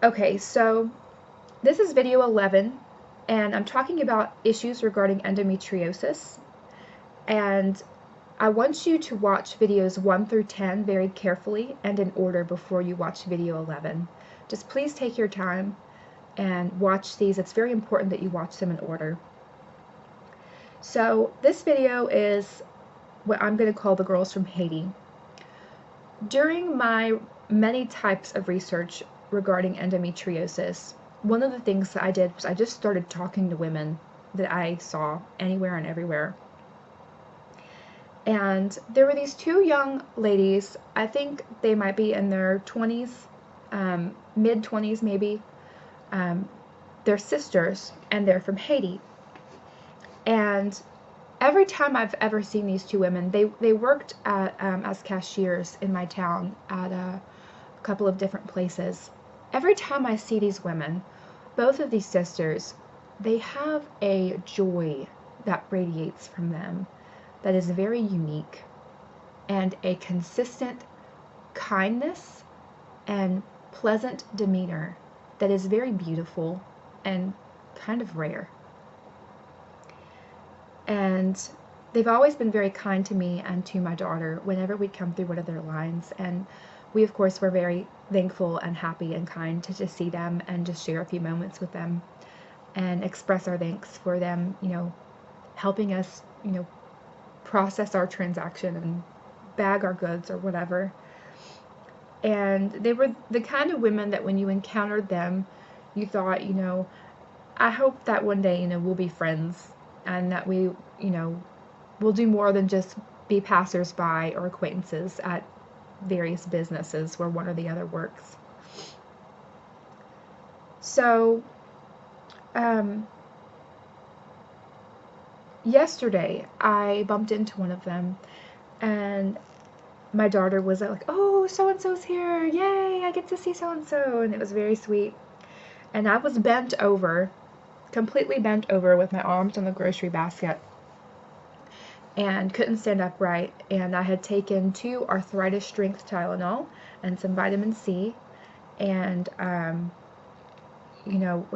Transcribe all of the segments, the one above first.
Okay, so this is video 11, and I'm talking about issues regarding endometriosis. And I want you to watch videos 1 through 10 very carefully and in order before you watch video 11. Just please take your time and watch these. It's very important that you watch them in order. So this video is what I'm going to call the girls from Haiti. During my many types of research regarding endometriosis, one of the things that I did was I just started talking to women that I saw anywhere and everywhere. And there were these two young ladies, I think they might be in their 20s, mid-20s maybe. They're sisters, and they're from Haiti. And every time I've ever seen these two women, they worked at, as cashiers in my town at a couple of different places. Every time I see these women, both of these sisters, they have a joy that radiates from them that is very unique, and a consistent kindness and pleasant demeanor that is very beautiful and kind of rare. And they've always been very kind to me and to my daughter whenever we come through one of their lines, and we of course were very thankful and happy and kind to just see them and just share a few moments with them and express our thanks for them, helping us, process our transaction and bag our goods or whatever. And they were the kind of women that when you encountered them, you thought, I hope that one day, we'll be friends, and that we, we'll do more than just be passers-by or acquaintances at various businesses where one or the other works. So, yesterday I bumped into one of them, and my daughter was like, "Oh, so-and-so's here, yay, I get to see so-and-so," and it was very sweet. And I was bent over, completely bent over with my arms on the grocery basket, and couldn't stand upright, and I had taken 2 arthritis strength Tylenol and some vitamin C, and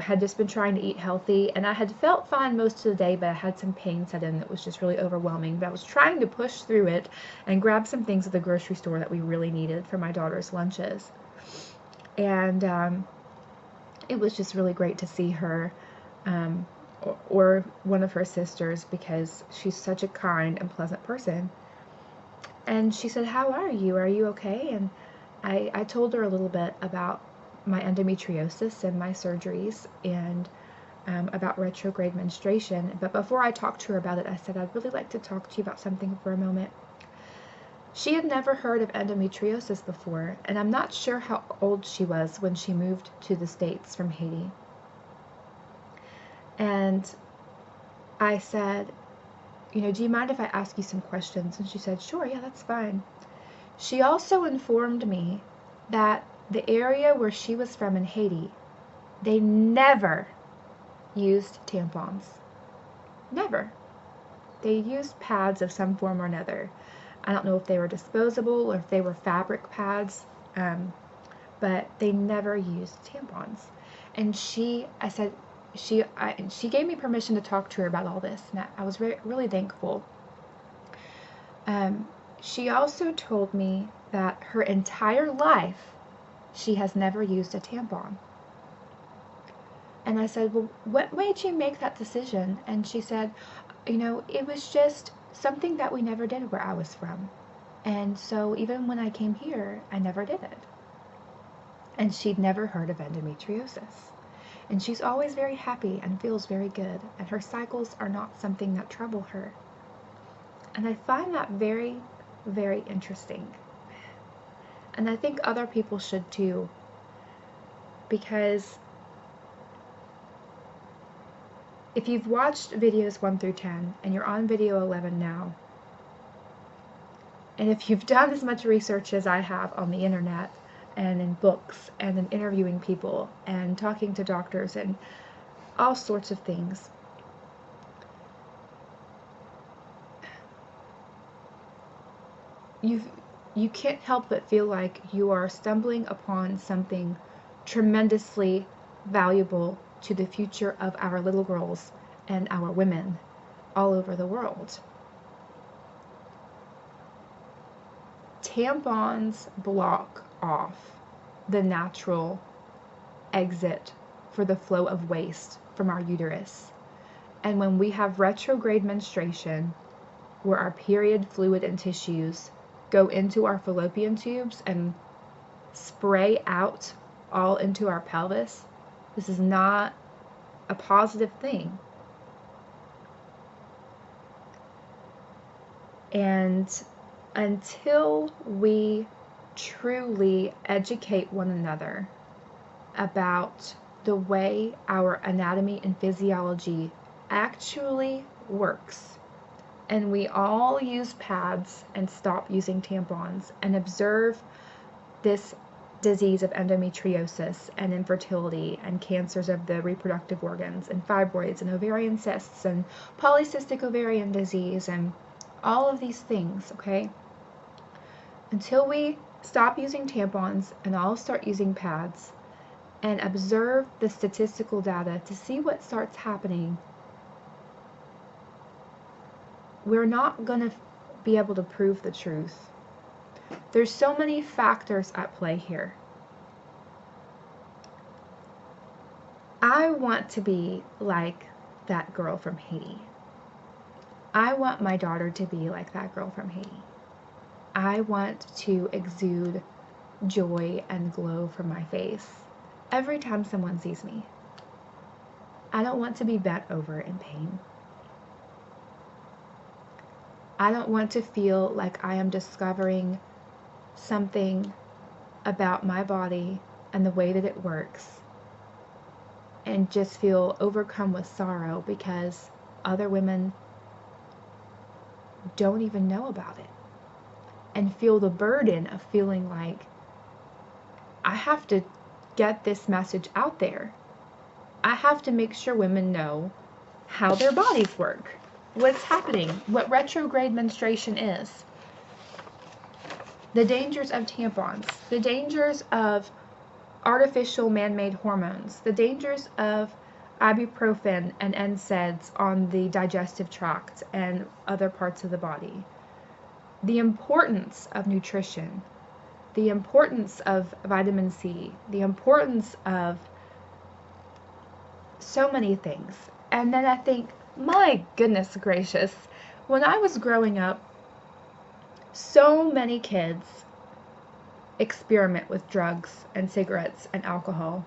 had just been trying to eat healthy, and I had felt fine most of the day, but I had some pain set in that was just really overwhelming. But I was trying to push through it and grab some things at the grocery store that we really needed for my daughter's lunches. And it was just really great to see her, or one of her sisters, because she's such a kind and pleasant person. And she said, "How are you? Are you okay?" And I told her a little bit about my endometriosis and my surgeries, and about retrograde menstruation. But before I talked to her about it, I said, "I'd really like to talk to you about something for a moment." She had never heard of endometriosis before, and I'm not sure how old she was when she moved to the States from Haiti. And I said, "Do you mind if I ask you some questions?" And she said, "Sure, yeah, that's fine." She also informed me that the area where she was from in Haiti, they never used tampons. Never. They used pads of some form or another. I don't know if they were disposable or if they were fabric pads, but they never used tampons. And she gave me permission to talk to her about all this, and I was really thankful. She also told me that her entire life she has never used a tampon. And I said, "Well, what made you make that decision?" And she said, "It was just something that we never did where I was from. And so even when I came here, I never did it." And she'd never heard of endometriosis. And she's always very happy and feels very good, and her cycles are not something that trouble her. And I find that very, very interesting. And I think other people should too, because if you've watched videos 1 through 10, and you're on video 11 now, and if you've done as much research as I have on the internet, and in books, and in interviewing people, and talking to doctors, and all sorts of things, you can't help but feel like you are stumbling upon something tremendously valuable to the future of our little girls and our women all over the world. Tampons block off the natural exit for the flow of waste from our uterus. And when we have retrograde menstruation, where our period fluid and tissues go into our fallopian tubes and spray out all into our pelvis, this is not a positive thing. And until we truly educate one another about the way our anatomy and physiology actually works, and we all use pads and stop using tampons and observe this disease of endometriosis and infertility and cancers of the reproductive organs and fibroids and ovarian cysts and polycystic ovarian disease and all of these things, okay? Until we stop using tampons and all start using pads and observe the statistical data to see what starts happening, we're not going to be able to prove the truth. There's so many factors at play here. I want to be like that girl from Haiti. I want my daughter to be like that girl from Haiti. I want to exude joy and glow from my face every time someone sees me. I don't want to be bent over in pain. I don't want to feel like I am discovering something about my body and the way that it works and just feel overcome with sorrow because other women don't even know about it, and feel the burden of feeling like I have to get this message out there. I have to make sure women know how their bodies work, what's happening, what retrograde menstruation is, the dangers of tampons, the dangers of artificial man-made hormones, the dangers of ibuprofen and NSAIDs on the digestive tract and other parts of the body, the importance of nutrition, the importance of vitamin C, the importance of so many things. And then I think, my goodness gracious, when I was growing up, so many kids experiment with drugs and cigarettes and alcohol.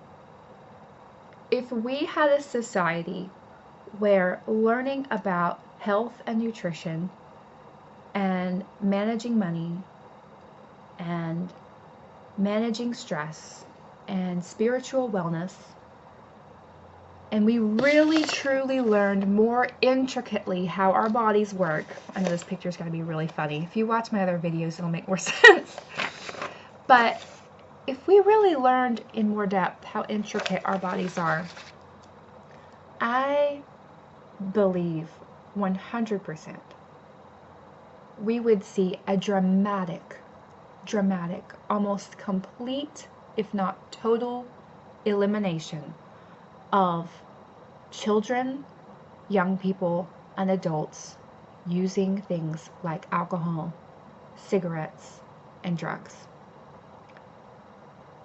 If we had a society where learning about health and nutrition and managing money and managing stress and spiritual wellness, and we really truly learned more intricately how our bodies work. I know this picture is going to be really funny. If you watch my other videos, it'll make more sense. But if we really learned in more depth how intricate our bodies are, I believe 100% we would see a dramatic, almost complete, if not total, elimination of children, young people, and adults using things like alcohol, cigarettes, and drugs.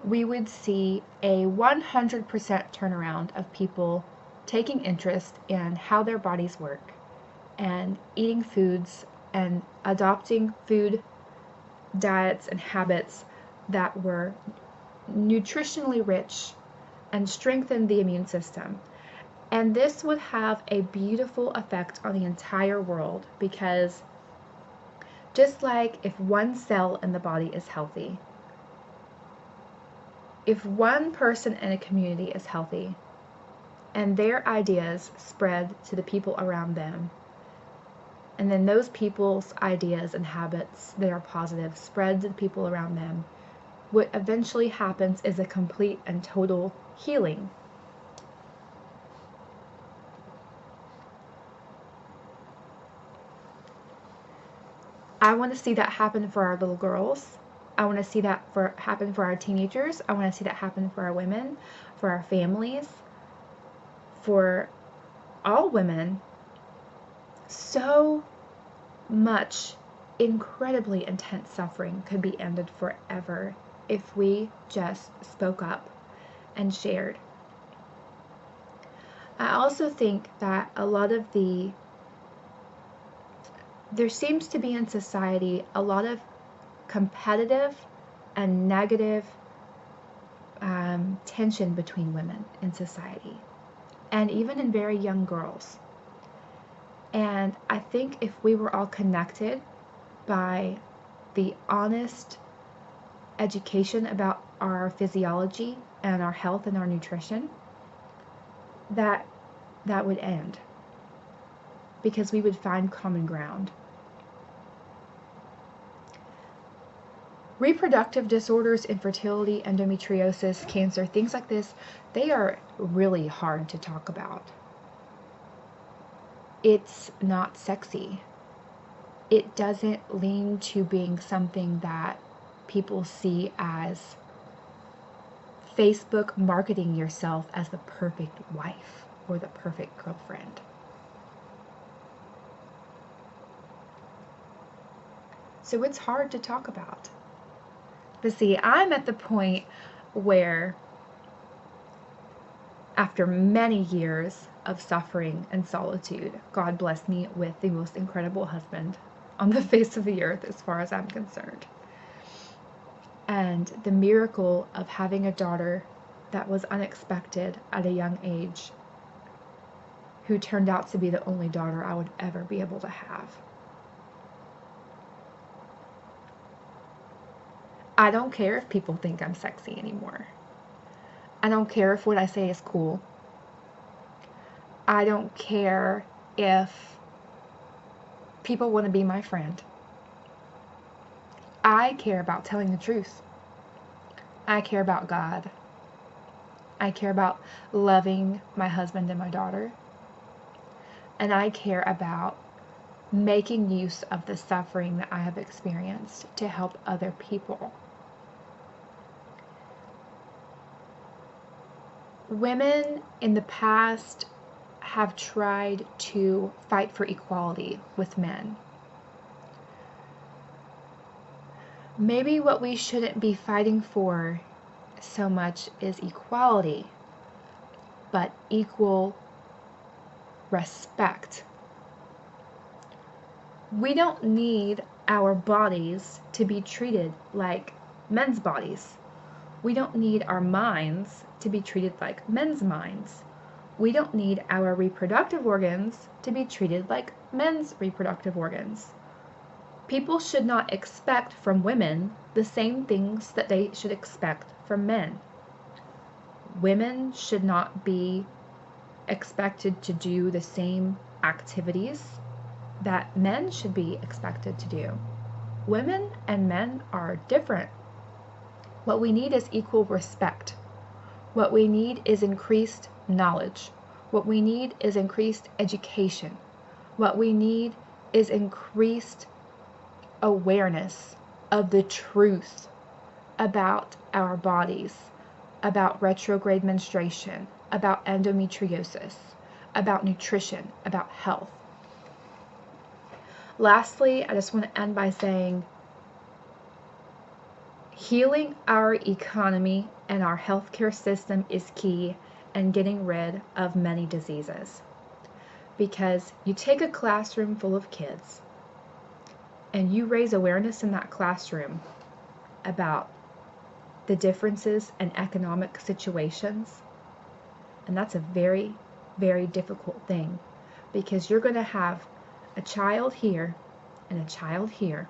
We would see a 100% turnaround of people taking interest in how their bodies work and eating foods and adopting food diets and habits that were nutritionally rich and strengthened the immune system. And this would have a beautiful effect on the entire world, because just like if one cell in the body is healthy, if one person in a community is healthy and their ideas spread to the people around them, and then those people's ideas and habits that are positive spread to the people around them, what eventually happens is a complete and total healing. I want to see that happen for our little girls. I want to see that happen for our teenagers. I want to see that happen for our women, for our families, for all women. So much incredibly intense suffering could be ended forever if we just spoke up and shared. I also think that a lot of there seems to be in society a lot of competitive and negative tension between women in society, and even in very young girls. And I think if we were all connected by the honest education about our physiology and our health and our nutrition, that would end, because we would find common ground. Reproductive disorders, infertility, endometriosis, cancer, things like this, they are really hard to talk about. It's not sexy. It doesn't lean to being something that people see as Facebook marketing yourself as the perfect wife or the perfect girlfriend. So it's hard to talk about. But see, I'm at the point where, after many years of suffering and solitude, God blessed me with the most incredible husband on the face of the earth, as far as I'm concerned. And the miracle of having a daughter that was unexpected at a young age, who turned out to be the only daughter I would ever be able to have. I don't care if people think I'm sexy anymore. I don't care if what I say is cool. I don't care if people want to be my friend. I care about telling the truth. I care about God. I care about loving my husband and my daughter. And I care about making use of the suffering that I have experienced to help other people. Women in the past have tried to fight for equality with men. Maybe what we shouldn't be fighting for so much is equality, but equal respect. We don't need our bodies to be treated like men's bodies. We don't need our minds to be treated like men's minds. We don't need our reproductive organs to be treated like men's reproductive organs. People should not expect from women the same things that they should expect from men. Women should not be expected to do the same activities that men should be expected to do. Women and men are different. What we need is equal respect. What we need is increased knowledge. What we need is increased education. What we need is increased awareness of the truth about our bodies, about retrograde menstruation, about endometriosis, about nutrition, about health. Lastly, I just want to end by saying, healing our economy and our healthcare system is key in getting rid of many diseases. Because you take a classroom full of kids and you raise awareness in that classroom about the differences in economic situations, and that's a very, very difficult thing, because you're going to have a child here and a child here,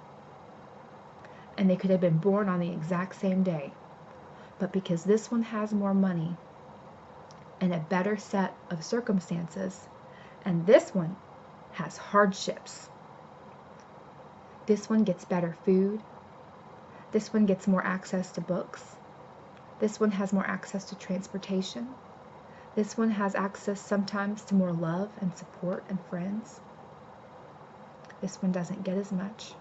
and they could have been born on the exact same day, but because this one has more money and a better set of circumstances, and this one has hardships, this one gets better food, this one gets more access to books, this one has more access to transportation, this one has access sometimes to more love and support and friends. This one doesn't get as much.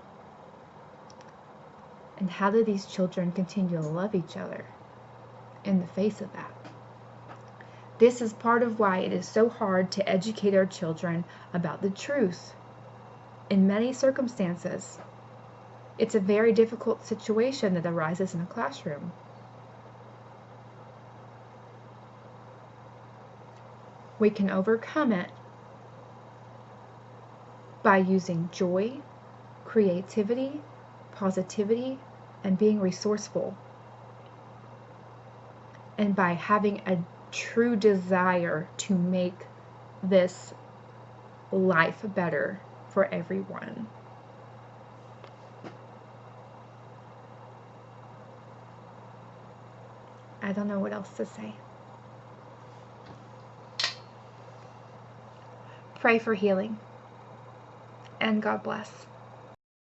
And how do these children continue to love each other in the face of that? This is part of why it is so hard to educate our children about the truth. In many circumstances, it's a very difficult situation that arises in a classroom. We can overcome it by using joy, creativity, positivity, and being resourceful. And by having a true desire to make this life better for everyone. I don't know what else to say. Pray for healing, and God bless.